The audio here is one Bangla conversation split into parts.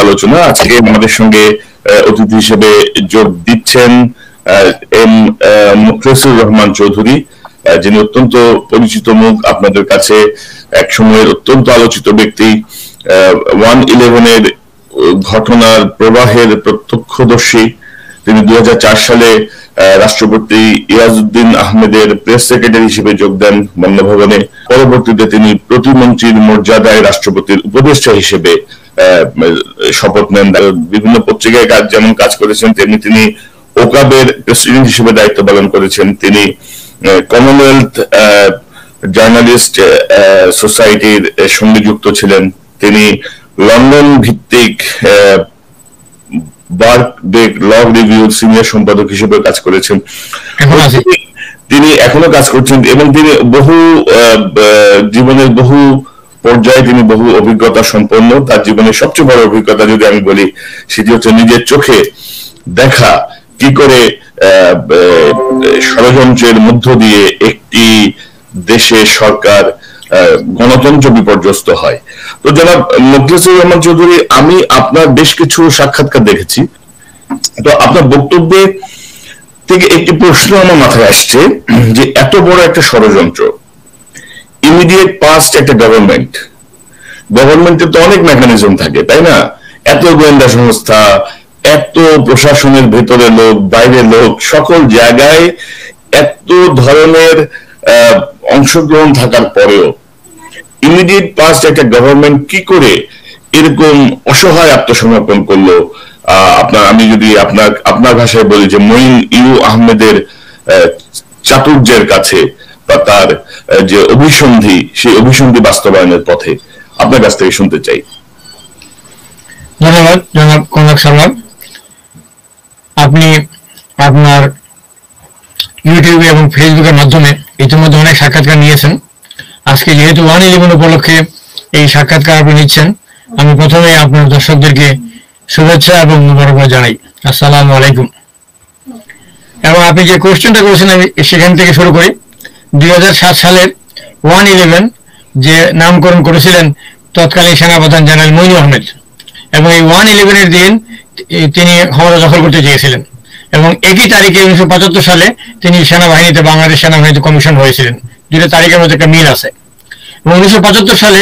আলোচনা। আজকে আমাদের সঙ্গে অতিথি হিসেবে যোগ দিচ্ছেন এম মুখলেসুর রহমান চৌধুরী, যিনি অত্যন্ত পরিচিত মুখ আপনাদের কাছে, এক সময়ের অত্যন্ত আলোচিত ব্যক্তি, 1/11-এর ঘটনার প্রবাহের প্রত্যক্ষদর্শী। তিনি 2004 সালে রাষ্ট্রপতি ইয়াজউদ্দিন আহমেদের প্রেস সেক্রেটারি হিসেবে যোগ দেন বঙ্গভবনে। পরবর্তীতে তিনি প্রতিমন্ত্রীর মর্যাদায় রাষ্ট্রপতির উপদেষ্টা হিসেবে শপথ নেন। বিভিন্ন পত্রিকায় যেমন কাজ করেছেন, তেমনি তিনি ওকাবের প্রেসিডেন্ট হিসেবে দায়িত্ব পালন করেছেন। তিনি কমনওয়েলথ জার্নালিস্ট সোসাইটির সঙ্গে যুক্ত ছিলেন। তিনি লন্ডন ভিত্তিক বার্কডে ল রিভিউর সিনিয়র সম্পাদক হিসেবে কাজ করেছেন। তিনি এখনো কাজ করছেন এবং তিনি জীবনের বহু পর্যায়ে তিনি বহু অভিজ্ঞতা সম্পন্ন। তার জীবনের সবচেয়ে বড় অভিজ্ঞতা যদি আমি বলি, সেটি হচ্ছে নিজের চোখে দেখা কি করে ষড়যন্ত্রের মধ্য দিয়ে একটি দেশের সরকার গণতন্ত্র বিপর্যস্ত হয়। তো জনাব মুখলেসুর রহমান চৌধুরী, আমি আপনার বেশ কিছু সাক্ষাৎকার দেখেছি। তো আপনার বক্তব্যে থেকে একটি প্রশ্ন আমার মাথায় আসছে যে এত বড় একটা ষড়যন্ত্র, ইমিডিয়েট পাস্ট একটা গভর্নমেন্টের তো অনেক মেকানিজম থাকে, তাই না? এত গোয়েন্দা সংস্থা, এত প্রশাসনের ভেতরে লোক, বাইরের লোক, সকল জায়গায় এত ধরনের অংশগ্রহণ থাকার পরেও ইমিডিয়েট পাস্ট একটা গভর্নমেন্ট কি করে এরকম অসহায় আত্মসমর্পণ করলো? আমি যদি আপনার ভাষায় বলি যে মঈন ইউ আহমেদের চাতুর্যের কাছে বা তার যে অভিসন্ধি, সেই অভিসন্ধি বাস্তবায়নের পথে আপনার কাছ থেকে শুনতে চাই। ধন্যবাদ জনাব কনক সাহেব। আপনি আপনার ইউটিউবে এবং ফেসবুকের মাধ্যমে ইতিমধ্যে অনেক সাক্ষাৎকার নিয়েছেন। আজকে যেহেতু 1/11 উপলক্ষে এই সাক্ষাৎকার আপনি নিচ্ছেন, আমি প্রথমে আপনার দর্শকদেরকে শুভেচ্ছা এবং মোবারকবাদ জানাই। আসসালামু আলাইকুম। এবং আপনি যে কোয়েশ্চেনটা করেছেন আমি সেখান থেকে শুরু করি। 2007 সালের 1/11 যে নামকরণ করেছিলেন তৎকালীন সেনাপ্রধান জেনারেল মঈন আহমেদ, এবং এই 1/11-এর দিন তিনি ক্ষমতা দখল করতে চেয়েছিলেন এবং একই তারিখে 1975 সালে তিনি সেনাবাহিনীতে, বাংলাদেশ সেনাবাহিনীতে কমিশন হয়েছিলেন। দুটো তারিখের মধ্যে একটা মিল আছে। এবং 1975 সালে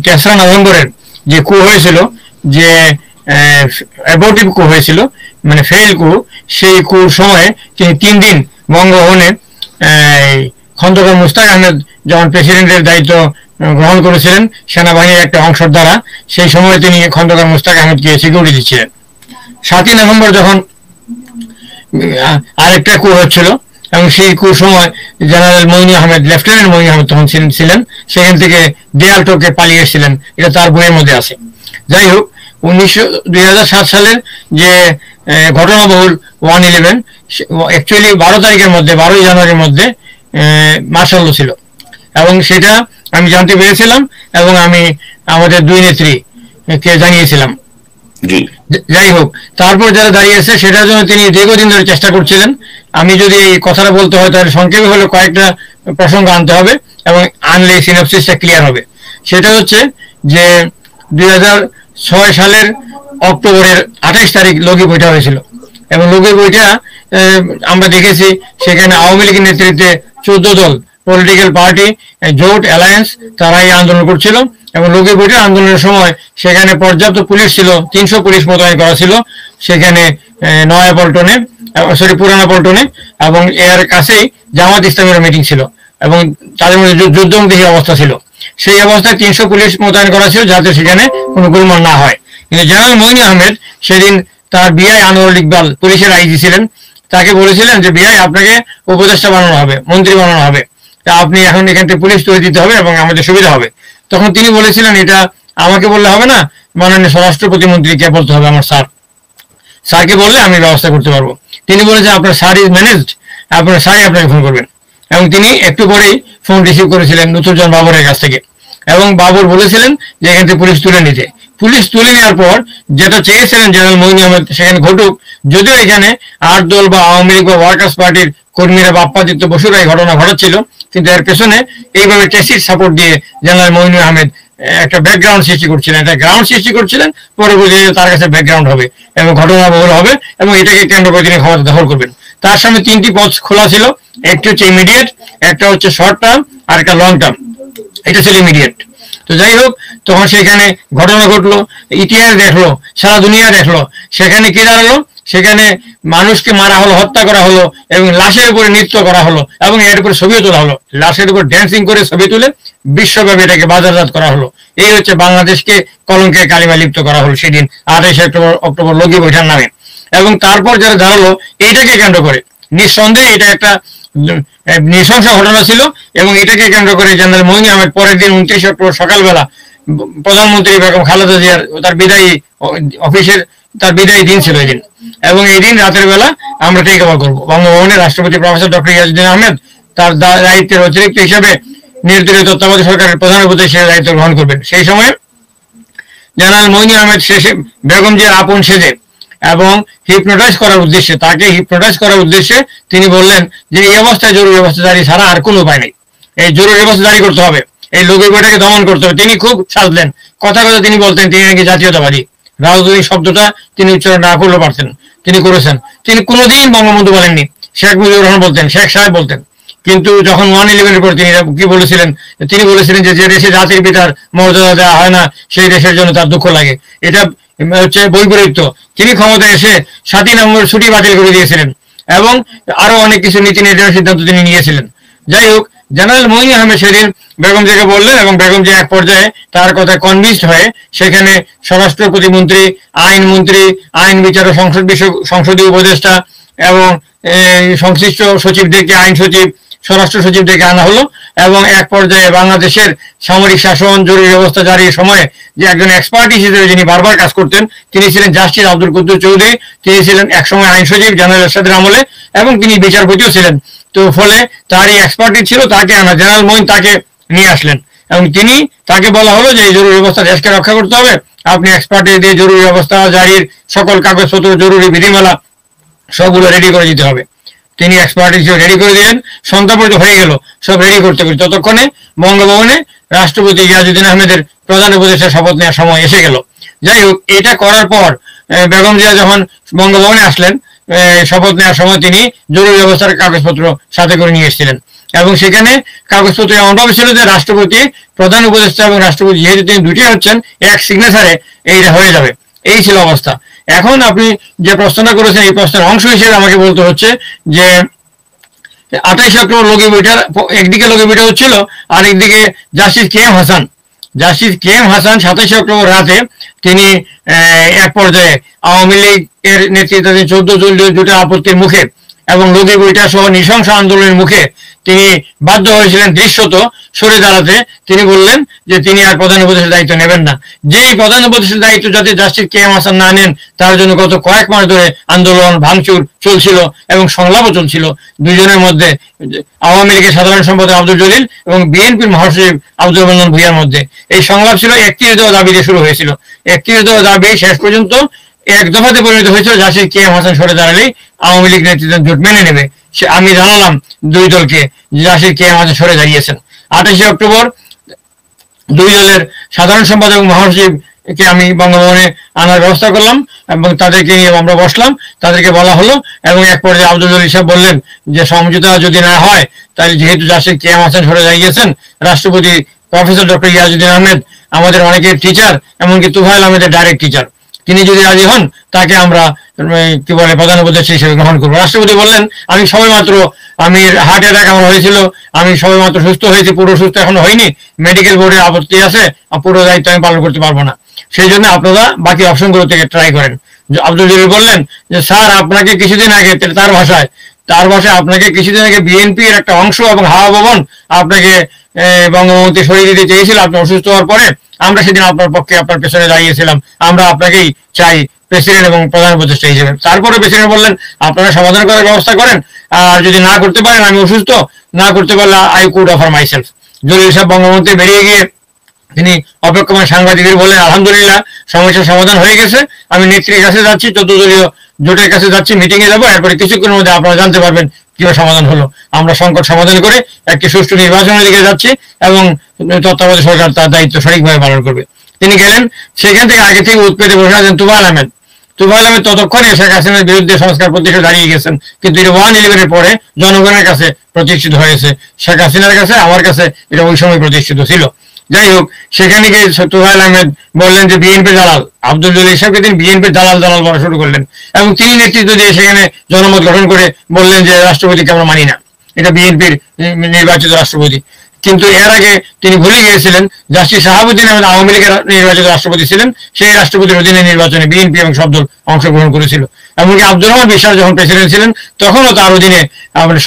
3রা নভেম্বরের যে কু হয়েছিল, যে অ্যাবর্টিভ কু হয়েছিল, মানে ফেইল কু, সেই কুর সময়ে তিনি 3 দিন বঙ্গভবনে খন্দকার মুশতাক আহমেদ যখন প্রেসিডেন্টের দায়িত্ব গ্রহণ করেছিলেন সেনাবাহিনীর একটা অংশের দ্বারা, সেই সময় তিনি খন্দকার মুশতাক আহমেদকে সিকিউরিটি দিচ্ছিলেন। 7ই নভেম্বর যখন আরেকটা কু হচ্ছিল এবং সেই কুর সময় জেনারেল মঈন আহমেদ, লেফটেন্যান্ট মঈন আহমেদ তখন ছিলেন, সেখান থেকে দেয়াল টোকে পালিয়ে এসেছিলেন। এটা তার বইয়ের মধ্যে আছে। যাই হোক, 2007 সালের যে ঘটনাবহুল 1/11 অ্যাকচুয়ালি 12 তারিখের মধ্যে, 12ই জানুয়ারির মধ্যে মার্শাল ল ছিল এবং সেটা আমি জানতে পেরেছিলাম এবং আমি আমাদের 2 নেত্রীকে জানিয়েছিলাম। যাই হোক, তারপর যারা দাঁড়িয়েছে সেটার জন্য তিনি দীর্ঘদিন ধরে চেষ্টা করছিলেন। আমি যদি এই কথাটা বলতে হয় তাহলে সংক্ষেপে হলে কয়েকটা প্রসঙ্গ আনতে হবে এবং আনলে সিনপসিসটা ক্লিয়ার হবে। সেটা হচ্ছে যে 2006 সালের অক্টোবরের 28 তারিখ লগি বৈঠক হয়েছিল এবং লগি বৈঠক আমরা দেখেছি সেখানে আওয়ামী লীগের নেতৃত্বে 14 দল পলিটিক্যাল পার্টি জোট অ্যালায়েন্স তারা এই আন্দোলন করছিল এবং লগি বৈঠক আন্দোলনের সময় সেখানে পর্যাপ্ত পুলিশ ছিল, 300 পুলিশ মোতায়েন করা ছিল সেখানে পুরানা পল্টনে, এবং এর কাছেই জামাত ইসলামের মিটিং ছিল এবং তাদের মধ্যে যুদ্ধমুখী অবস্থা ছিল। সেই অবস্থায় 300 পুলিশ মোতায়েন করা ছিল যাতে সেখানে কোনো গোলমাল না হয়। কিন্তু জেনারেল মঈন আহমেদ সেদিন তার বিআই আনোয়ারুল ইকবাল, পুলিশের আইজি ছিলেন, তাকে বলেছিলেন যে বিআই আপনাকে উপদেষ্টা বানানো হবে, মন্ত্রী বানানো হবে, তা আপনি এখন এখান থেকে পুলিশ তৈরি দিতে হবে এবং আমাদের সুবিধা হবে। তখন তিনি বলেছিলেন এটা আমাকে বললে হবে না, মাননীয় স্বরাষ্ট্র প্রতিমন্ত্রীকে বলতে হবে, আমার স্যারকে বললে আমি ব্যবস্থা করতে পারবো। তিনি বলেছেন আপনার স্যার ইজ ম্যানেজড, আপনার স্যারই আপনাকে ফোন করবেন। এবং তিনি একটু পরেই ফোন রিসিভ করেছিলেন নূতন বাবরের কাছ থেকে এবং বাবর বলেছিলেন যে এখান থেকে পুলিশ তুলে নিতে। পুলিশ তুলে নেওয়ার পর যেটা চেয়েছিলেন জেনারেল মঈন আহমেদ সেখানে ঘটুক, যদিও এখানে 8 দল বা আওয়ামী লীগ বা ওয়ার্কার্স পার্টির কর্মীরা বাপ্পাদিত্য বসুরা এই ঘটনা ঘটাচ্ছিল, কিন্তু এর পেছনে এইভাবে টেসিড সাপোর্ট দিয়ে জেনারেল মঈন আহমেদ একটা ব্যাকগ্রাউন্ড সৃষ্টি করছিলেন, একটা গ্রাউন্ড সৃষ্টি করছিলেন, পরবর্তীতে তার কাছে ব্যাকগ্রাউন্ড হবে এবং ঘটনাবহুল হবে এবং এটাকে কেন্দ্র করে তিনি ক্ষমতা দখল করবেন। তার সামনে তিনটি পথ খোলা ছিল, একটি হচ্ছে ইমিডিয়েট, একটা হচ্ছে শর্ট টার্ম, আর একটা লং টার্ম। এটা ছিল ইমিডিয়েট। তো যাই হোক, তখন সেখানে ঘটনা ঘটলো, ইতিহাস দেখলো, সারা দুনিয়া দেখলো, সেখানে কি দাঁড়ালো, সেখানে মানুষকে মারা হলো, হত্যা করা হলো এবং লাশের উপরে নৃত্য করা হলো এবং এর উপরে ছবিও তোলা হলো, লাশের উপর ড্যান্সিং করে ছবি তুলে বিশ্বব্যাপী এটাকে বাজারজাত করা হলো। এই হচ্ছে বাংলাদেশকে কলঙ্কে কালিমা লিপ্ত করা হলো সেদিন 28 অক্টোবর লগি বৈঠার নামে। এবং তারপর যারা দাঁড়ালো এইটাকে কেন্দ্র করে, নিঃসন্দেহে এটা একটা নৃশংস ঘটনা ছিল এবং এটাকে কেন্দ্র করে জেনারেল মঈন আহমেদ পরের দিন 29 অক্টোবর সকালবেলা প্রধানমন্ত্রী বেগম খালেদা জিয়ার তার বিদায়ী অফিসের তার বিদায়ী দিন ছিল এই দিন, এবং এই দিন রাতের বেলা আমরা টেক ওভার করবো। বঙ্গভবনে রাষ্ট্রপতি প্রফেসর ডক্টর ইয়াজউদ্দিন আহমেদ তার দায়িত্বের অতিরিক্ত হিসেবে নির্দলীয় তত্ত্বাবধায়ক সরকারের প্রধান উপদেষ্টা দায়িত্ব গ্রহণ করবেন। সেই সময় জেনারেল মঈন আহমেদ শেষে বেগম জিয়ার আপন সেজে এবং হিপনোটাইজ করার উদ্দেশ্যে, তাকে হিপনোটাইজ করার উদ্দেশ্যে তিনি বললেন যে এই অবস্থায় জরুরি অবস্থা জারি ছাড়া আর কোনো উপায় নেই, এই জরুরি অবস্থা জারি করতে হবে, এই লোকের বইটাকে দমন করতে হবে। তিনি খুব সাজলেন, কথা কথা তিনি বলতেন তিনি নাকি জাতীয়তাবাদী, রাজনৈতিক শব্দটা তিনি উচ্চারণ না করলেও পারতেন, তিনি করেছেন। তিনি কোনোদিন বঙ্গবন্ধু বলেননি, শেখ মুজিবুর রহমান বলতেন, শেখ সাহেব বলতেন। কিন্তু যখন 1/11-এর পর তিনি কি বলেছিলেন, তিনি বলেছিলেন যে যে দেশে জাতির পিতার মর্যাদা দেওয়া হয় না সেই দেশের জন্য তার দুঃখ লাগে। এটা হচ্ছে বৈপরীত্য। তিনি ক্ষমতায় এসে 7ই নভেম্বর ছুটি বাতিল করে দিয়েছিলেন এবং আরো অনেক কিছু নীতি নির্ধারণের সিদ্ধান্ত তিনি নিয়েছিলেন। যাই হোক, জেনারেল মঈন আহমেদ সেদিন বেগম জিয়াকে বললেন এবং বেগম জিয়া এক পর্যায়ে তার কথায় কনভিন্সড হয়ে সেখানে স্বরাষ্ট্র প্রতিমন্ত্রী, আইন মন্ত্রী, আইন বিচার ও সংসদীয় উপদেষ্টা এবং সংশ্লিষ্ট সচিবদেরকে, আইন সচিব, স্বরাষ্ট্র সচিবদেরকে আনা হলো এবং এক পর্যায়ে বাংলাদেশের সামরিক শাসন জরুরি অবস্থা জারির সময়ে যে একজন এক্সপার্ট হিসেবে যিনি বারবার কাজ করতেন তিনি ছিলেন জাস্টিস আব্দুল কুদ্দুস চৌধুরী। তিনি ছিলেন একসময় আইন সচিব জেনারেল এরশাদের আমলে এবং তিনি বিচারপতিও ছিলেন। তো ফলে তার এই এক্সপার্টি ছিল, তাকে আনা, জেনারেল মঈন তাকে নিয়ে আসলেন এবং তাকে বলা হলো যে এই জরুরি অবস্থা দেশকে রক্ষা করতে হবে, আপনি এক্সপার্টি দিয়ে জরুরি অবস্থা জারির সকল কাগজপত্র, জরুরি বিধিমালা সবগুলো রেডি করে দিতে হবে। তিনি এক্সপার্ট হিসেবে রেডি করে দিলেন, সন্ধ্যা পর্যন্ত হয়ে গেল সব রেডি করতে করতে। ততক্ষণে বঙ্গভবনে রাষ্ট্রপতি ইয়াজউদ্দিন আহমেদের প্রধান উপদেষ্টার শপথ নেওয়ার সময় এসে গেল। যাই হোক, এটা করার পর বেগম জিয়া যখন বঙ্গভবনে আসলেন শপথ নেওয়ার সময় তিনি জরুরি অবস্থার কাগজপত্র সাথে করে নিয়ে এসেছিলেন এবং সেখানে কাগজপত্র এমনভাবে ছিল যে রাষ্ট্রপতি, প্রধান উপদেষ্টা এবং রাষ্ট্রপতি যেহেতু তিনি দুটি হচ্ছেন এক সিগনেচারে এইটা হয়ে যাবে, এই ছিল অবস্থা। এখন আপনি যে প্রশ্নটা করেছেন এই প্রশ্নের অংশ হিসেবে আমাকে বলতে হচ্ছে যে 28 অক্টোবর লগি বইটার একদিকে লগি বইটা হচ্ছিল আর একদিকে justice K M Hasan 27 October রাতে তিনি এক পর্যায়ে আওয়ামী লীগের নেতৃত্বাধীন 14 দলীয় জোটের আপত্তির মুখে এবং লগি বইটা সহ নৃশংস আন্দোলনের মুখে তিনি বাধ্য হয়েছিলেন দৃশ্যত সরে দাঁড়াতে। তিনি বললেন যে তিনি আর প্রধান উপদেষ্টার দায়িত্ব নেবেন না। যেই প্রধান উপদেষ্টার দায়িত্ব যাতে জাস্টিস কে এম হাসান না নেন তার জন্য গত কয়েক মাস ধরে আন্দোলন, ভাঙচুর চলছিল এবং সংলাপও চলছিল দুইজনের মধ্যে, আওয়ামী লীগের সাধারণ সম্পাদক আব্দুল জলিল এবং বিএনপির মহাসচিব আব্দুল মান্নান ভূঁইয়ার মধ্যে। এই সংলাপ ছিল 31 দফা দাবিতে শুরু হয়েছিল। 31 দফা দাবি শেষ পর্যন্ত এক দফাতে পরিণত হয়েছিল জাস্টিস কে এম হাসান সরে দাঁড়ালেই আওয়ামী লীগ নেতৃত্ব জোট মেনে নেবে। আমি জানালাম দুই দলকে জাস্টিস কে এম হাসান সরে দাঁড়িয়েছেন। 28 অক্টোবর দুই দলের সাধারণ সম্পাদক এবং মহাসচিবকে আমি বঙ্গভবনে আনার ব্যবস্থা করলাম এবং তাদেরকে নিয়ে আমরা বসলাম, তাদেরকে বলা হলো এবং এক পর্যায়ে আব্দুল জলিল সাহেব বললেন যে সমঝোতা যদি না হয় তাহলে যেহেতু জাস্টিস কে এম হাসান সরে দাঁড়িয়েছেন, রাষ্ট্রপতি প্রফেসর ডক্টর ইয়াজউদ্দিন আহমেদ আমাদের অনেকের টিচার, এমনকি তুফাইল আহমেদের ডাইরেক্ট টিচার, তিনি যদি রাজি হন তাকে আমরা কি বলে প্রধান উপদেষ্টা হিসেবে গ্রহণ করবো। রাষ্ট্রপতি বললেন আমি সবেমাত্র, আমি হার্ট অ্যাটাক আমার হয়েছিল, আমি সবেমাত্র সুস্থ হয়েছি, পুরো সুস্থ এখনো হয়নি, মেডিকেল বোর্ডের আপত্তি আছে, পুরো দায়িত্ব আমি পালন করতে পারবো না, সেই জন্য আপনারা বাকি অপশনগুলো থেকে ট্রাই করেন। আব্দুল জলিল বললেন যে স্যার আপনাকে কিছুদিন আগে, তার ভাষায় আপনাকে কিছুদিন আগে বিএনপির একটা অংশ এবং হাওয়া ভবন আপনাকে বঙ্গবন্ধু সরিয়ে দিতে চেয়েছিল আপনি অসুস্থ হওয়ার পরে, আমরা সেদিন আপনার পক্ষে আপনার পেছনে দাঁড়িয়েছিলাম, আমরা আপনাকেই চাই প্রেসিডেন্ট এবং প্রধান উপদেষ্টা হিসেবে। তারপরে প্রেসিডেন্ট বললেন আপনারা সমাধান করার ব্যবস্থা করেন, আর যদি না করতে পারেন, আমি অসুস্থ, না করতে পারলে I could offer myself. Jalil সাহেব বঙ্গবন্ধু বেরিয়ে গিয়ে তিনি অপেক্ষমান সাংবাদিকদের বললেন আলহামদুলিল্লাহ সমস্যার সমাধান হয়ে গেছে, আমি নেত্রীর কাছে যাচ্ছি, 14 দলীয় জোটের কাছে যাচ্ছি, মিটিং এ যাবো, এরপরে কিছুক্ষণের মধ্যে আপনারা জানতে পারবেন কিভাবে সমাধান হলো। আমরা সংকট সমাধান করে একটি সুষ্ঠু নির্বাচনের দিকে যাচ্ছি এবং তত্ত্বাবধায়ক সরকার তার দায়িত্ব সঠিকভাবে পালন করবে। তিনি গেলেন, সেখান থেকে আগে থেকে উৎপেতে বসে আছেন তুফাইল আহমেদ। তুফাইল আহমেদ ততক্ষণে শেখ হাসিনার বিরুদ্ধে সংস্কার প্রতিষ্ঠা দাঁড়িয়ে গেছেন, কিন্তু এটা 1/11 পরে জনগণের কাছে প্রতিষ্ঠিত হয়েছে। শেখ হাসিনার কাছে, আমার কাছে এটা ওই সময় প্রতিষ্ঠিত ছিল। যাই হোক, সেখানে গিয়ে তুফাইল আহমেদ বললেন যে বিএনপি দালাল, আব্দুল জলিল সাহেবকে তিনি বিএনপির দালাল দালাল বলা শুরু করলেন এবং তিনি নেতৃত্ব দিয়ে সেখানে জনমত গঠন করে বললেন যে রাষ্ট্রপতিকে আমরা মানি না, এটা বিএনপির নির্বাচিত রাষ্ট্রপতি। কিন্তু এর আগে তিনি ভুলে গিয়েছিলেন জাস্টিস শাহাবুদ্দিন আহমেদ আওয়ামী লীগের নির্বাচিত রাষ্ট্রপতি ছিলেন, সেই রাষ্ট্রপতির অধীনে নির্বাচনে বিএনপি এবং সব দল অংশগ্রহণ করেছিল। এমনকি আব্দুর রহমান বিশ্বাস যখন প্রেসিডেন্ট ছিলেন তখনও তার অধীনে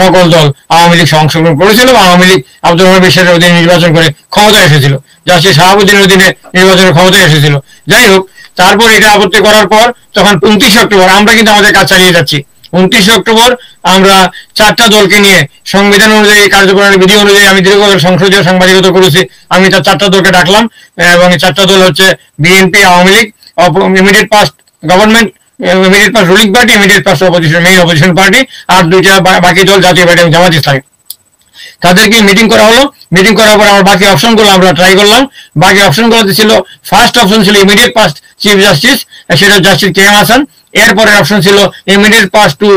সকল দল আওয়ামী লীগ অংশগ্রহণ করেছিল এবং আওয়ামী লীগ আব্দুর রহমান বিশ্বাসের অধীনে নির্বাচন করে ক্ষমতায় এসেছিল, জাস্টিস শাহাবুদ্দিনের অধীনে নির্বাচনের ক্ষমতায় এসেছিল। যাই হোক, তারপর এটা আপত্তি করার পর তখন 29 অক্টোবর আমরা কিন্তু আমাদের কাজ চালিয়ে যাচ্ছি। 29 অক্টোবর আমরা 4টা দলকে নিয়ে সংবিধান অনুযায়ী, কার্যপ্রণালী বিধি অনুযায়ী আমি দীর্ঘকাল সংসদীয় সাংবাদিকতা করেছি, আমি তার 4টা দলকে ডাকলাম এবং 4টা দল হচ্ছে BNP, Awami League, immediate past government, immediate past ruling party, immediate past opposition, main opposition party, আর 2টা বাকি দল জাতীয় পার্টি এবং জামাত ইসলামী। তাদেরকে মিটিং করা হলো। মিটিং করার পর আমার বাকি অপশনগুলো আমরা ট্রাই করলাম। বাকি অপশনগুলোতে ছিল, ফার্স্ট অপশন ছিল ইমিডিয়েট পাস্ট চিফ জাস্টিস, সেটা জাস্টিস কে এম হাসান। এরপরের অপশন ছিল immediate pass to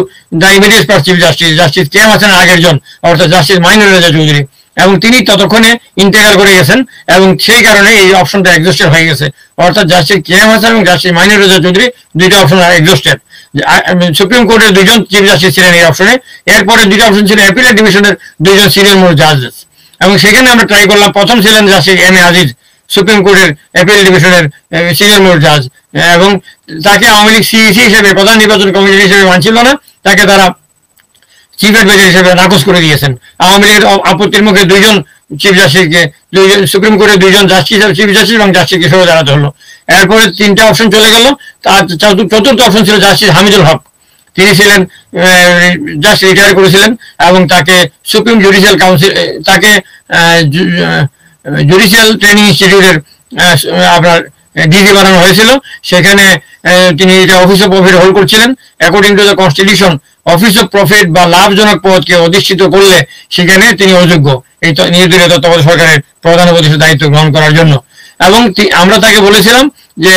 the immediate pass chief justice, justice K M হাসানের আগের জন অর্থাৎ জাস্টিস মাইনুর রেজা চৌধুরী, এবং তিনি ততক্ষণে ইন্টেগ্রাল করে গেছেন এবং সেই কারণে এই অপশনটা এক্সস্টেড হয়ে গেছে। অর্থাৎ জাস্টিস কে এম হাসান এবং জাস্টিস মাইনুর রেজা চৌধুরী 2টা অপশন এক্সস্টেড। সুপ্রিম কোর্টের 2জন চিফ জাস্টিস ছিলেন এই অপশনে। এরপরে 2টা অপশন ছিল অ্যাপিলেট ডিভিশনের 2জন সিনিয়র মোস্ট জাজেস, এবং সেখানে আমরা ট্রাই করলাম। প্রথম ছিলেন justice M A Aziz, supreme কোর্টের অ্যাপিল ডিভিশনের সিনিয়র মোস্ট জাজ, এবং তাকে আওয়ামী লীগ সিইসি হিসেবে, প্রধান নির্বাচন কমিশনার হিসেবে মানছিল না, তাকে তারা চিফ অ্যাডভাইজার হিসেবে নাকচ করে দিয়েছেন। আওয়ামী লীগের আপত্তির মুখে 2জন চিফ জাস্টিসকে, সুপ্রিম কোর্টের 2জন জাস্টিস, চিফ জাস্টিস এবং জাস্টিসকে সরে দাঁড়াতে হলো। এরপরে 3টা অপশন চলে গেল। তার চতুর্থ অপশন ছিল জাস্টিস হামিদুল হক, তিনি ছিলেন জাস্ট রিটায়ার করেছিলেন এবং তাকে সুপ্রিম জুডিশিয়াল কাউন্সিল, তাকে জুডিশিয়াল ট্রেনিং ইনস্টিটিউটের আপনার ডিজি বানানো হয়েছিল। সেখানে তিনি এটা অফিস অফ প্রফিট হোল্ড করছিলেন। According to the constitution, office of profit বা লাভজনক পদকে অধিষ্ঠিত করলে সেখানে তিনি অযোগ্য এই নির্দলীয় তত্ত্বাবধায়ক সরকারের প্রধান উপদেষ্টার দায়িত্ব গ্রহণ করার জন্য। এবং আমরা তাকে বলেছিলাম যে,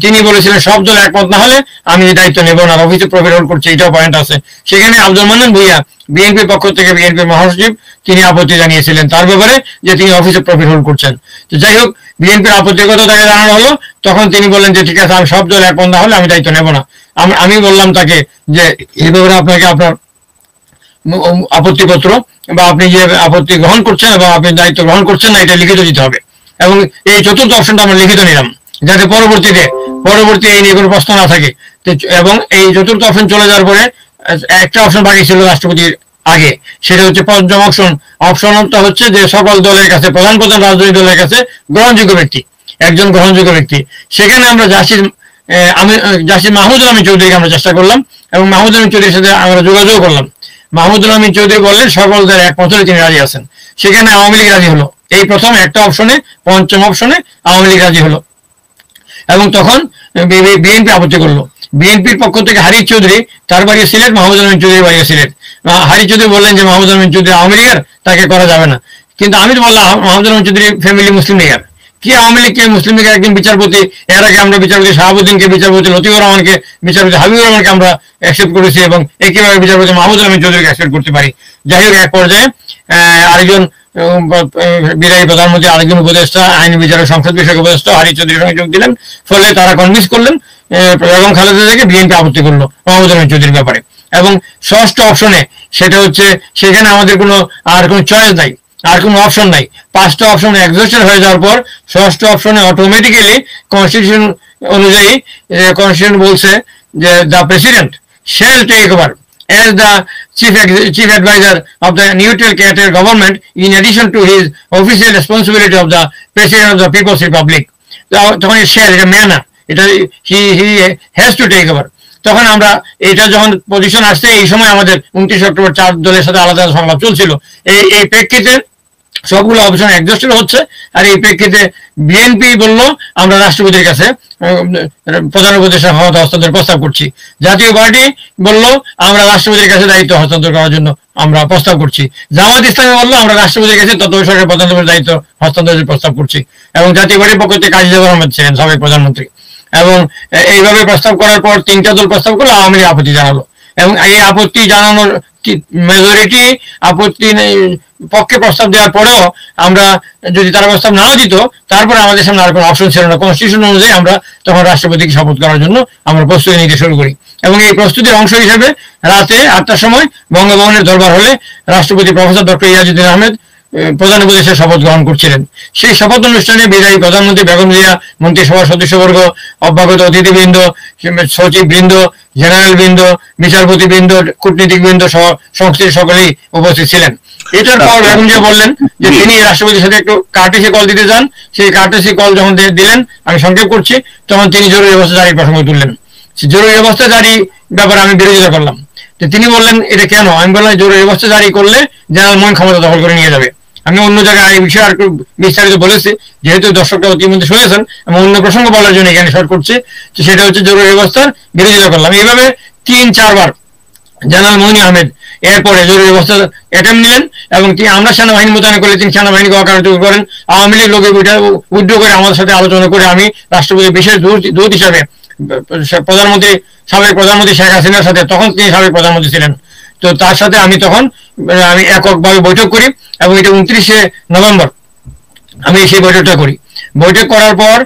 তিনি বলেছিলেন সব দল একমত না হলে আমি এই দায়িত্ব নেব না, অফিস অফ প্রফিট হোল্ড করছে, এটাও পয়েন্ট আছে। সেখানে আব্দুল মান্নান ভূঁইয়া বিএনপির পক্ষ থেকে, বিএনপির মহাসচিব, তিনি আপত্তি জানিয়েছিলেন তার ব্যাপারে যে তিনি অফিস অফ প্রফিট হোল্ড করছেন। তো যাই হোক, বিএনপির আপত্তির কথা তাকে জানানো হলো। তখন তিনি বললেন যে ঠিক আছে, আমি সব দল একমত না হলে আমি দায়িত্ব নেব না। আমি বললাম তাকে যে এই ব্যাপারে আপনাকে আপনার আপত্তিপত্র বা আপনি যে আপত্তি গ্রহণ করছেন এবং আপনি দায়িত্ব গ্রহণ করছেন না, এটা লিখিত দিতে হবে। এবং এই চতুর্থ অপশনটা আমরা লিখিত নিলাম, যাতে পরবর্তী এই নিয়ে কোনো প্রশ্ন না থাকে। এবং এই চতুর্থ অপশন চলে যাওয়ার পরে একটা অপশন বাকি ছিল রাষ্ট্রপতির আগে, সেটা হচ্ছে পঞ্চম অপশন। অপশনটা হচ্ছে যে সকল দলের কাছে, প্রধান রাজনৈতিক দলের কাছে গ্রহণযোগ্য ব্যক্তি, একজন গ্রহণযোগ্য ব্যক্তি। সেখানে আমরা জাস্টিস মাহমুদুল আমিন চৌধুরীকে আমরা চেষ্টা করলাম এবং মাহমুদুল আমিন চৌধুরীর সাথে আমরা যোগাযোগ করলাম। মাহমুদুল আমিন চৌধুরী বললেন সকল দলের একমত হলে তিনি রাজি আছেন। সেখানে আওয়ামী লীগ রাজি হলো। এই প্রথম একটা অপশনে, পঞ্চম অপশনে আওয়ামী লীগ রাজি হলো এবং তখন বিএনপি আপত্তি করলো। বিএনপির পক্ষ থেকে হারিস চৌধুরী, তার বাড়ি সিলেট, মাহমুদুল আমিন চৌধুরী বাড়ি সিলেট। হারিস চৌধুরী বললেন যে মাহমুদুল আমিন চৌধুরী আওয়ামী লীগের, তাকে করা যাবে না। কিন্তু আমি তো বললাম মাহমুদুল আমিন চৌধুরী ফ্যামিলি মুসলিম লীগের, কি আওয়ামী লীগকে মুসলিম লীগের একজন বিচারপতি, এর আগে আমরা বিচারপতি শাহাবুদ্দিনকে, বিচারপতি লতিফুর রহমানকে, বিচারপতি হাবিবুর রহমানকে আমরা অ্যাকসেপ্ট করেছি এবং একইভাবে বিচারপতি মাহমুদুল আমিন চৌধুরীকে অ্যাকসেপ্ট করতে পারি। যাই হোক, এক পর্যায়ে আরেকজন বিদায়ী প্রধানমন্ত্রী, আরেকজন উপদেষ্টা, আইন বিচারক সংসদ বিষয়ক উপদেষ্টা হারিস চৌধুরীর সঙ্গে যোগ দিলেন। ফলে তারা কনভিন্স করলেন বেগম খালেদা থেকে, বিএনপি আপত্তি করলো মাহমুদুল আমিন চৌধুরীর ব্যাপারে। এবং ষষ্ঠ অপশনে, সেটা হচ্ছে সেখানে আমাদের কোনো চয়েস নাই, আর কোনো অপশন নাই। 5টা অপশন এক্সস্টেড হয়ে যাওয়ার পর ষষ্ঠ অপশনে অটোমেটিক্যালি কনস্টিটিউশন অনুযায়ী, কনস্টিটিউশন বলছে যে the president shall take over as the chief advisor of the neutral character government in addition to his official responsibility of the president of the People's Republic. তখন shall, এটা may না, এটা he has to take over। তখন আমরা এটা যখন পজিশন আসছে, এই সময় আমাদের 29 অক্টোবর 4 দলের সাথে আলাদা সংলাপ চলছিল। এই প্রেক্ষিতে সবগুলো অপশন এক্সস্টেড হচ্ছে। আর এই প্রেক্ষিতে বিএনপি বলল আমরা রাষ্ট্রপতির কাছে প্রধান উপদেষ্টা ক্ষমতা হস্তান্তর প্রস্তাব করছি। জাতীয় পার্টি বলল আমরা রাষ্ট্রপতির কাছে দায়িত্ব হস্তান্তর করার জন্য আমরা প্রস্তাব করছি। জামাত ইসলামী বলল আমরা রাষ্ট্রপতির কাছে তত্ত্বাবধায়ক সরকারের প্রধানমন্ত্রীর দায়িত্ব হস্তান্তরের প্রস্তাব করছি। এবং জাতীয় পার্টির পক্ষ থেকে কাজী জাফর আহমেদ ছিলেন সাবেক প্রধানমন্ত্রী। এবং এইভাবে প্রস্তাব করার পর 3টা দল প্রস্তাব করলো, আওয়ামী লীগ আপত্তি জানালো। এবং এই আপত্তি জানানোর মেজরিটি আপত্তি পক্ষে প্রস্তাব দেওয়ার পরেও আমরা যদি তারা প্রস্তাব নাও দিত, তারপরে আমাদের সামনে আর কোনো অপশন ছিল না। কনস্টিটিউশন অনুযায়ী আমরা তখন রাষ্ট্রপতিকে শপথ করার জন্য আমরা প্রস্তুতি নিতে শুরু করি। এবং এই প্রস্তুতির অংশ হিসেবে রাতে 8টার সময় বঙ্গভবনের দরবার হলে রাষ্ট্রপতি প্রফেসর ডক্টর ইয়াজউদ্দিন আহমেদ প্রধান উপদেষ্টার শপথ গ্রহণ করছিলেন। সেই শপথ অনুষ্ঠানে বিদায়ী প্রধানমন্ত্রী বেগম জিয়া, মন্ত্রিসভার সদস্যবর্গ, অভ্যাগত অতিথিবৃন্দ, সচিববৃন্দ, জেনারেল বৃন্দ, বিচারপতি বৃন্দ, কূটনীতিক বৃন্দ সহ সংশ্লিষ্ট সকলেই উপস্থিত ছিলেন। এটার পর বেগম জিয়া বললেন যে তিনি রাষ্ট্রপতির সাথে একটু কার্টেসি কল দিতে চান। সেই কার্টেসি কল যখন দিলেন, আমি সংক্ষেপ করছি, তখন তিনি জরুরি অবস্থা জারির প্রসঙ্গ তুললেন। জরুরি অবস্থা জারি ব্যাপারে আমি বিরোধিতা করলাম। তিনি বললেন এটা কেন? আমি বললাম জরুরি অবস্থা জারি করলে জেনারেল মঈন ক্ষমতা দখল করে নিয়ে যাবে। আমি অন্য জায়গায় এই বিষয়ে আর একটু বিস্তারিত বলেছি, যেহেতু দর্শকরা ইতিমধ্যে শুনেছেন, আমি অন্য প্রসঙ্গ বলার জন্য এখানে শর্ট করছি। সেটা হচ্ছে জরুরি অবস্থার বিরোধিতা করলাম। এইভাবে 3-4 বার জেনারেল মঈন আহমেদ এরপরে জরুরি অবস্থা অ্যাটেম্প নিলেন এবং আমরা সেনাবাহিনী মোতায়েন করলে তিনি সেনাবাহিনীকে অকার্যকর করেন। আওয়ামী লীগ লোকের উইথড্র করে আমাদের সাথে আলোচনা করে আমি রাষ্ট্রপতির বিশেষ দূত হিসাবে সাবেক প্রধানমন্ত্রী শেখ হাসিনার সাথে, তখন তিনি সাবেক প্রধানমন্ত্রী ছিলেন, তো তার সাথে আমি এককভাবে বৈঠক করি এবং এটা 29শে নভেম্বর আমি সেই বৈঠকটা করি। বৈঠক করার পর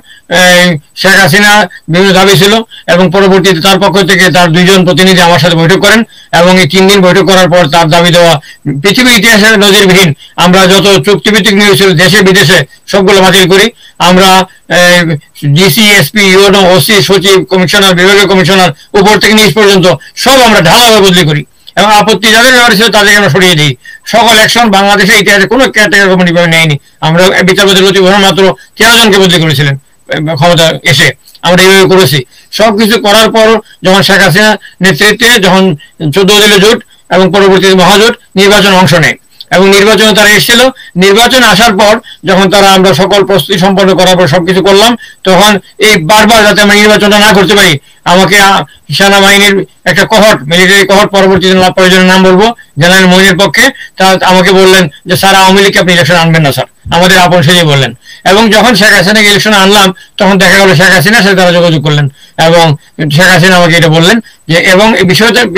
শেখ হাসিনা বিভিন্ন দাবি ছিল এবং পরবর্তীতে তার পক্ষ থেকে তার 2 জন প্রতিনিধি আমার সাথে বৈঠক করেন এবং এই 3 দিন বৈঠক করার পর তার দাবি দেওয়া পৃথিবীর ইতিহাসে নজিরবিহীন, আমরা যত চুক্তিভিত্তিক নিয়োগ ছিল দেশে বিদেশে সবগুলো বাতিল করি। আমরা ডিসি, এসপি, ইউএনও, ওসি, সচিব, কমিশনার, বিভাগীয় কমিশনার উপর থেকে নিচ পর্যন্ত সব আমরা ঢালাভাবে বদলি করি এবং আপত্তি যাদের ব্যাপারে ছিল তাদেরকে আমরা সরিয়ে দিই। সকল অ্যাকশন বাংলাদেশের ইতিহাসে কোনো ক্যাটাগরি কোম্পানি নেয়নি। আমরা বিচারপতি লতিফ রহমান মাত্র 13 জনকে বদলি করেছিলেন ক্ষমতা এসে, আমরা এইভাবে করেছি। সবকিছু করার পর যখন শেখ হাসিনা নেতৃত্বে যখন 14 দলীয় জোট এবং পরবর্তীতে মহাজোট নির্বাচন অংশ নেয় এবং নির্বাচনে তারা এসেছিল, নির্বাচন আসার পর যখন আমরা সকল প্রস্তুতি সম্পন্ন করার পর সবকিছু করলাম, তখন এই বারবার যাতে আমরা নির্বাচনটা না করতে পারি আমাকে সেনাবাহিনীর একটা কোহর্ট, মিলিটারি কোহর্ট, পরবর্তীতে প্রয়োজনের নাম বলবো, জেনারেল মঈনের পক্ষে, তা আমাকে বললেন যে স্যার আওয়ামী লীগকে আপনি ইলেকশন আনবেন না স্যার, আমাদের আপন সেজে বললেন। এবং যখন শেখ হাসিনাকে ইলেকশনে আনলাম তখন দেখা গেল শেখ হাসিনার সাথে তারা যোগাযোগ করলেন এবং শেখ হাসিনা আমাকে এটা বললেন যে, এবং এই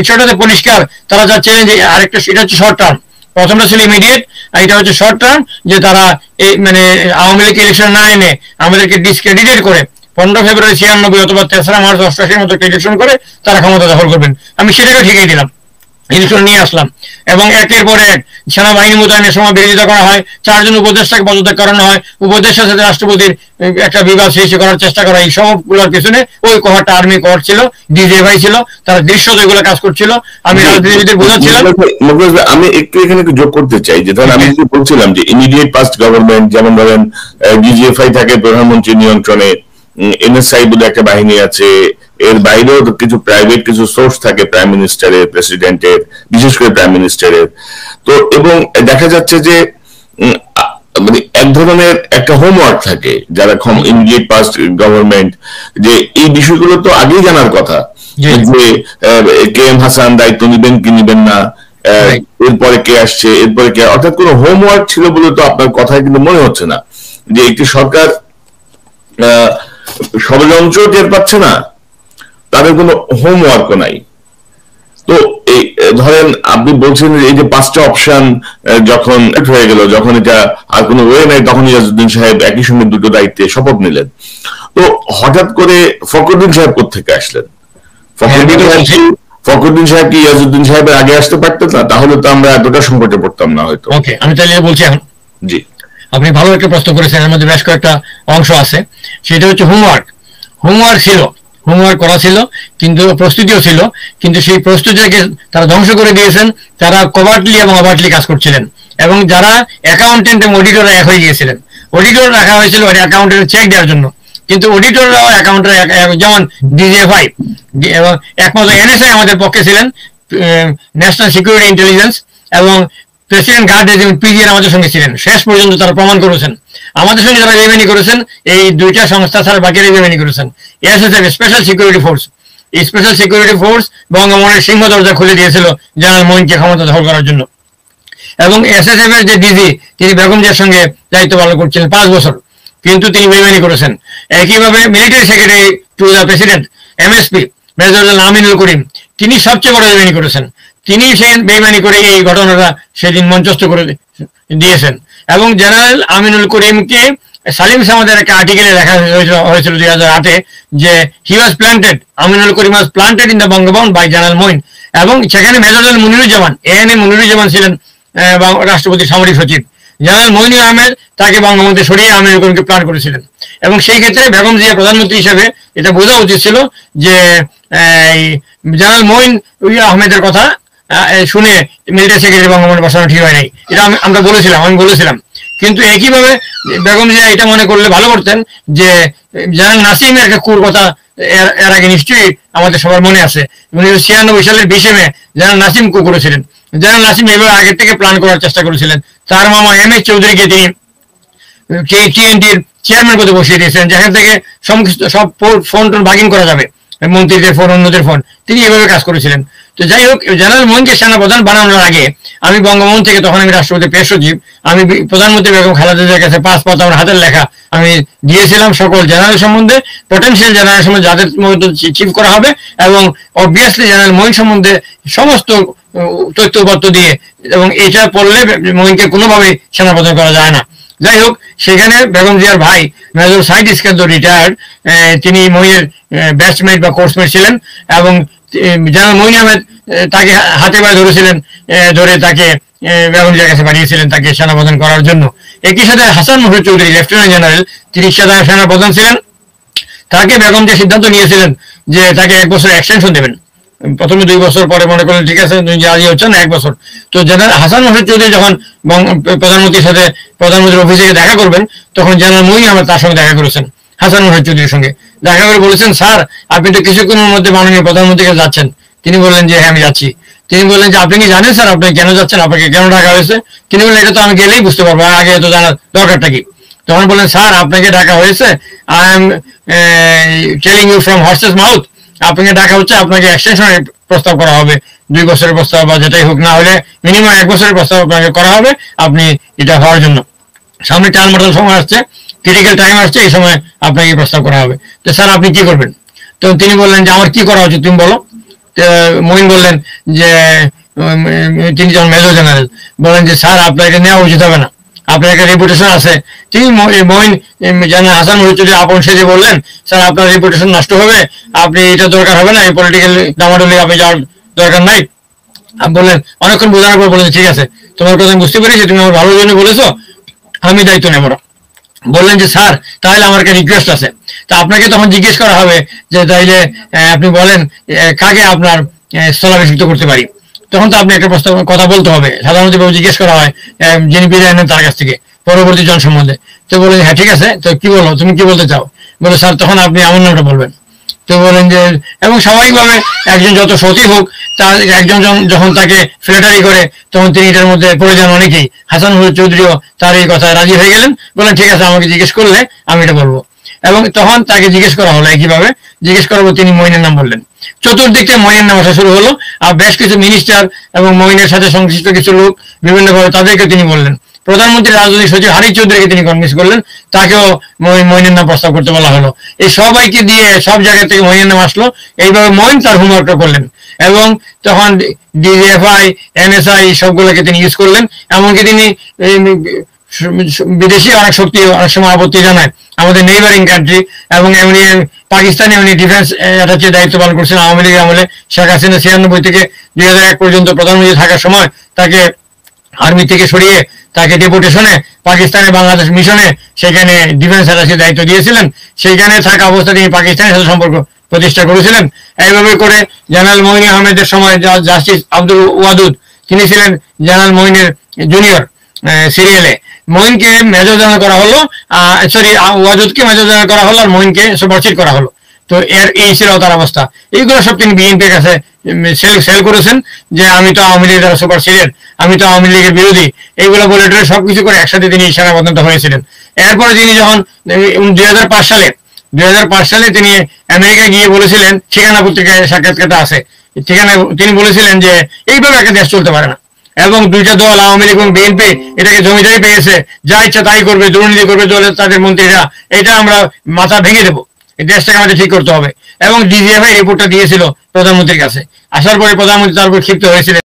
বিষয়টাতে পরিষ্কার তারা চাচ্ছিলেন যে আরেকটা, সেটা হচ্ছে শর্ট টার্ম, প্রথমটা ছিল ইমিডিয়েট আর এটা হচ্ছে শর্ট টার্ম, যে তারা এই মানে আওয়ামী লীগ ইলেকশন না এনে আমাদেরকে ডিসক্রেডিটেড করে 15 ফেব্রুয়ারি 96 অথবা 3রা মার্চ 88 মতো ইলেকশন করে তারা ক্ষমতা দখল করবেন। আমি সেটাকে ঠিকই দিলাম, ইলেকশন নিয়ে আসলাম এবং একের পর এক সেনাবাহিনী মোতায়েনের সময় বিরোধিতা করা হয়, 4 জন উপদেষ্টাকে পদত্যাগ করানো হয়, উপদেষ্টার সাথে রাষ্ট্রপতির একটা বিবাদ সৃষ্টি করার চেষ্টা করা, এই সবগুলোর পিছনে ওই কোহরটা আর্মি কোহর ছিল, ডিজিএফআই ছিল, তারা দৃশ্যত এগুলো কাজ করছিল। আমি রাজনীতিবিদদের বোঝাচ্ছিলাম। আমি একটু এখানে যোগ করতে চাই যে ধরেন আমি বলছিলাম যে ইমিডিয়েট পাস্ট গভর্নমেন্ট, যেমন ধরেন ডিজিএফআই থাকে প্রধানমন্ত্রীর নিয়ন্ত্রণে, এনএসআই বলে একটা বাহিনী আছে, এর বাইরেও কিছু প্রাইভেট কিছু সোর্স থাকে প্রাইম মিনিস্টারের, প্রেসিডেন্টের, বিশেষ করে প্রাইম মিনিস্টারের। তো এবং দেখা যাচ্ছে যে মানে এক ধরনের একটা হোমওয়ার্ক থাকে যারা ইমিডিয়েট পাস্ট গভর্নমেন্ট, যে এই বিষয়গুলো তো আগেই জানার কথা, যে কে এম হাসান দায়িত্ব নিবেন কি নিবেন না, এরপরে কে আসছে, এরপরে কে, অর্থাৎ কোনো হোমওয়ার্ক ছিল বলে তো আপনার কথায় কিন্তু মনে হচ্ছে না যে একটি সরকার ষড়যন্ত্র টের পাচ্ছে না, তাদের কোনো হোমওয়ার্কও নাই। তো এই ধরেন আপনি বলছেন এই যে 5টা অপশন যখন হয়ে গেল, যখন এটা আর কোনো ওয়ে নাই, তখন ইয়াজউদ্দিন সাহেব একই সঙ্গে 2টো দায়িত্বে শপথ নিলেন। তো হঠাৎ করে ফখরুদ্দিন সাহেব কোত্থেকে আসলেন? ফখরুদ্দিন সাহেব কি ইয়াজউদ্দিন সাহেবের আগে আসতে পারতেন না? তাহলে তো আমরা এতটা সংকটে পড়তাম না হয়তো। ওকে, আমি তাহলে বলছি এখন। জি, আপনি ভালো একটা প্রশ্ন করেছেন, এর মধ্যে বেশ কয়েকটা অংশ আছে। সেটা হচ্ছে হোমওয়ার্ক ছিল, হোমওয়ার্ক করা ছিল, কিন্তু প্রস্তুতিও ছিল, কিন্তু সেই প্রস্তুতিকে তারা ধ্বংস করে দিয়েছেন। তারা কভার্টলি এবং ওভার্টলি কাজ করছিলেন এবং যারা অ্যাকাউন্টেন্ট এবং অডিটররা এক হয়ে গিয়েছিলেন। অডিটর রাখা হয়েছিল অ্যাকাউন্টেন্ট চেক দেওয়ার জন্য, কিন্তু অডিটররাও অ্যাকাউন্টের, যেমন ডিজিএফআই এবং একমাত্র এনএসআই আমাদের পক্ষে ছিলেন, ন্যাশনাল সিকিউরিটি ইন্টেলিজেন্স, এবং প্রেসিডেন্ট গার্ড রেজিমেন্ট পিজিআর আমাদের সঙ্গে ছিলেন, শেষ পর্যন্ত তারা প্রমাণ করেছেন আমাদের সঙ্গে যারা বেইমানি করেছেন এই দুইটা সংস্থা ছাড়া বাকিরা বেইমানি করেছেন। এসএসএফ স্পেশাল সিকিউরিটি ফোর্স, এই স্পেশাল সিকিউরিটি ফোর্স বঙ্গভবনের সিংহ দরজা খুলে দিয়েছিল জেনারেল মঈনকে ক্ষমতা দখল করার জন্য। এবং এসএসএফ এর যে ডিজি তিনি বেগম জিয়ার সঙ্গে দায়িত্ব পালন করছিলেন 5 বছর, কিন্তু তিনি বেইমানি করেছেন। একইভাবে military secretary to the president MSP major general Aminul Karim, তিনি সবচেয়ে বড় বেইমানি করেছেন। তিনি সেই বেইমানি করে এই ঘটনাটা সেদিন মঞ্চস্থ করে দিয়েছেন। এবং জেনারেল আমিনুল করিমকে সালিম সামাদের একটা আর্টিকেলে লেখা হয়েছিল 2008-এ যে he was planted, Aminul Karim was planted in the Bangabhaban by general Moin. এবং সেখানে major general Muniruzzaman, ANA Muniruzzaman ছিলেন রাষ্ট্রপতির সামরিক সচিব। জেনারেল মঈন আহমেদ তাকে বঙ্গবন্ধু সরিয়ে আমিনুল করিমকে প্ল্যান করেছিলেন। এবং সেই ক্ষেত্রে বেগম জিয়া প্রধানমন্ত্রী হিসেবে এটা বোঝা উচিত ছিল যে জেনারেল মঈন আহমেদের কথা শুনে মিলিটারি সেক্রেটারি বঙ্গবন্ধু বসানো ঠিক হয় নাই, এটা আমি বলেছিলাম। কিন্তু একইভাবে বেগম জিয়া এটা মনে করলে ভালো করতেন যে জেনারেল নাসিমের একটা কুর কথা এর আগে নিশ্চয়ই আমাদের সবার মনে আছে। 1996 সালের 20 মে জেনারেল নাসিম কু করেছিলেন। জেনারেল নাসিম এভাবে আগের থেকে প্ল্যান করার চেষ্টা করেছিলেন। তার মামা এমএ চৌধুরীকে তিনি টিএনটির চেয়ারম্যান পদে বসিয়ে দিয়েছেন, যেখান থেকে সব ফোন টোন ভাগিং করা যাবে, মন্ত্রীদের ফোন, অন্যদের ফোন। তিনি এভাবে কাজ করেছিলেন। তো যাই হোক, জেনারেল মঈনকে সেনাপ্রধান বানানোর আগে আমি বঙ্গভবন থেকে, তখন আমি রাষ্ট্রপতি প্রেস সচিব, আমি প্রধানমন্ত্রী বেগম খালেদা জিয়ার কাছে 5 পাতা আমার হাতের লেখা আমি দিয়েছিলাম সকল জেনারেল সম্বন্ধে, পটেনশিয়াল জেনারেল সম্বন্ধে যাদের মধ্যে চিফ করা হবে, এবং অবভিয়াসলি জেনারেল মঈন সম্বন্ধে সমস্ত তথ্যপত্র দিয়ে। এবং এটা পড়লে মঈনকে কোনোভাবেই সেনাপ্রধান করা যায় না। যাই হোক, সেখানে বেগম জিয়ার ভাই মেজর সাইদ ইস্কান্দর রিটায়ার্ড, তিনি মঈনের ব্যাচমেট বা কোর্সমেট ছিলেন। এবং জেনারেল মঈন আহমেদ তাকে হাতে পায়ে ধরেছিলেন, ধরে তাকে বেগম জিয়ার কাছে পাঠিয়েছিলেন তাকে সেনাপ্রধান করার জন্য। একই সাথে হাসান মুহিউদ্দিন চৌধুরী লেফটেন্যান্ট জেনারেল, তিনি সেনাপ্রধান ছিলেন। তাকে বেগম জিয়া সিদ্ধান্ত নিয়েছিলেন যে তাকে 1 বছর এক্সটেনশন দেবেন। প্রথমে 2 বছর, পরে মনে করলেন ঠিক আছে রাজি হচ্ছেন না 1 বছর। তো জেনারেল হাসান মুহিউদ্দিন চৌধুরী যখন প্রধানমন্ত্রীর সাথে প্রধানমন্ত্রীর অফিসে দেখা করবেন, তখন জেনারেল মঈন আহমেদ তার সঙ্গে দেখা করেছেন, হাসান মুহিউদ্দিন চৌধুরীর সঙ্গে দেখা করে বলেছেন, স্যার আপনি তো কিছুক্ষণের মধ্যে মাননীয় প্রধানমন্ত্রীকে যাচ্ছেন। তিনি বললেন যে হ্যাঁ আমি যাচ্ছি। তিনি বললেন যে আপনি কি জানেন স্যার আপনি কেন যাচ্ছেন, আপনাকে কেন ডাকা হয়েছে? তিনি বললেন এটা তো আমি গেলেই বুঝতে পারবো, আগে তো জানার দরকারটা কি? তখন বললেন স্যার আপনাকে ডাকা হয়েছে, I am telling you from horse's mouth, আপনাকে ডাকা হচ্ছে, আপনাকে এক্সটেনশনের প্রস্তাব করা হবে, 2 বছরের প্রস্তাব বা যেটাই হোক, না হলে মিনিমাম 1 বছরের প্রস্তাব আপনাকে করা হবে, আপনি এটা হওয়ার জন্য। সামনে টালমাটাল সময় আসছে, ক্রিটিক্যাল টাইম আসছে, এই সময় আপনাকে প্রস্তাব করা হবে। তো স্যার আপনি কি করবেন? তো তিনি বললেন যে আমার কি করা উচিত তুমি বলো। মঈন বললেন যে তিনি যখন মেজর জেনারেল বলেন যে স্যার আপনার এটা নেওয়া উচিত হবে না, আপনার একটা রেপুটেশন আছে। তিনি মঈন জেনারেল হাসান মুহিউদ্দিন চৌধুরী আপন সেজে বললেন স্যার আপনার রেপুটেশন নষ্ট হবে, আপনি এটা দরকার হবে না, এই পলিটিক্যাল ডামাডোলি আপনি যাওয়ার দরকার নাই। বললেন, অনেকক্ষণ বোঝানোর পর বললেন ঠিক আছে তোমার কথা আমি বুঝতে পেরেছি, তুমি আমার ভালোর জন্য বলেছো, আমি দায়িত্ব নেব না। বললেন যে স্যার তাহলে আমার একটা রিকোয়েস্ট আছে। তা আপনাকে তখন জিজ্ঞেস করা হবে যে তাইলে আপনি বলেন কাকে আপনার স্থলাভিষিক্ত করতে পারি। তখন তো আপনি একটা প্রস্তাব কথা বলতে হবে, সাধারণত জিজ্ঞেস করা হয় যিনি বিদায় নেন তার কাছ থেকে পরবর্তী জন সম্বন্ধে। তো বলেন হ্যাঁ ঠিক আছে, তো কি বলো, তুমি কি বলতে চাও? বলে স্যার তখন আপনি আমার নামটা বলবেন। তো বলেন যে, এবং স্বাভাবিকভাবে একজন যত সতী হোক তার একজন যখন তাকে ফ্ল্যাটারি করে তখন তিনি এটার মধ্যে পড়ে যান অনেকেই। হাসান মুহিউদ্দিন চৌধুরীও তার এই কথায় রাজি হয়ে গেলেন, বলেন ঠিক আছে আমাকে জিজ্ঞেস করলে আমি এটা বলবো। এবং তখন তাকে জিজ্ঞেস করা হলো, একইভাবে জিজ্ঞেস করার পর তিনি মঈনের নাম বললেন। চতুর্দিকে মঈনের নাম আসা শুরু হলো, আর বেশ কিছু মিনিস্টার এবং মঈনের সাথে সংশ্লিষ্ট কিছু লোক বিভিন্নভাবে তাদেরকে তিনি বললেন। প্রধানমন্ত্রী রাজনৈতিক সচিব হারিস চৌধুরীকে তিনি কনভিন্স করলেন, তাকেও মঈনের নাম প্রস্তাব করতে বলা হলো। এই সবাইকে দিয়ে সব জায়গা থেকে মঈনের নাম আসলো। এইভাবে মঈন তার হোমওয়ার্কটা করলেন এবং তখন ডিজিএফআই, এনএসআই সবগুলোকে তিনি ইউজ করলেন। এমনকি তিনি বিদেশি অনেক শক্তি অনেক সময় আপত্তি জানায়, আমাদের নেইবারিং কান্ট্রি, এবং এমনি পাকিস্তানে উনি ডিফেন্স অ্যাটাচের দায়িত্ব পালন করছেন আওয়ামী লীগের আমলে। শেখ হাসিনা 96 থেকে 2001 পর্যন্ত প্রধানমন্ত্রী থাকার সময় তাকে আর্মি থেকে সরিয়ে তাকে ডেপুটেশনে পাকিস্তানে বাংলাদেশ মিশনে সেখানে ডিফেন্স অ্যাটাচের দায়িত্ব দিয়েছিলেন। সেইখানে থাকা অবস্থায় তিনি পাকিস্তানের সাথে সম্পর্ক প্রতিষ্ঠা করেছিলেন। এইভাবে করে জেনারেল মঈন আহমেদের সময় জাস্টিস আব্দুল ওয়াদুদ, তিনি ছিলেন জেনারেল মঈনের জুনিয়র সিরিয়ালে। মঈনকে মেজর জেনারেল করা হলো, ওয়াদুদকে মেজর জেনারেল করা হলো, আর মঈনকে সুপারসিড করা হলো। তো এই ছিল তার অবস্থা। এইগুলো সব তিনি বিএনপির কাছে সেল করেছেন যে আমি তো আওয়ামী লীগের দ্বারা সুপার ছিলেন, আমি তো আওয়ামী লীগের বিরোধী, এইগুলো বলে সবকিছু করে একসাথে তিনি সেনাপ্রধান হয়েছিলেন। এরপরে তিনি যখন 2005 সালে তিনি আমেরিকা গিয়ে বলেছিলেন, ঠিকানা পত্রিকায় সাক্ষাৎকারটা আছে, ঠিকানা তিনি বলেছিলেন যে এইভাবে একটা দেশ চলতে পারে না, এবং দুইটা দল আওয়ামী লীগ এবং বিএনপি এটাকে জমিদারি পেয়েছে, যা ইচ্ছা তাই করবে, দুর্নীতি করবে দলের তাদের মন্ত্রীরা, এটা আমরা মাথা ভেঙে দেবো, এই দেশটাকে আমাদের ঠিক করতে হবে। এবং ডিজিএফআই রিপোর্টটা দিয়েছিল প্রধানমন্ত্রীর কাছে, আসার পরে প্রধানমন্ত্রী তার উপর ক্ষিপ্ত হয়েছিলেন।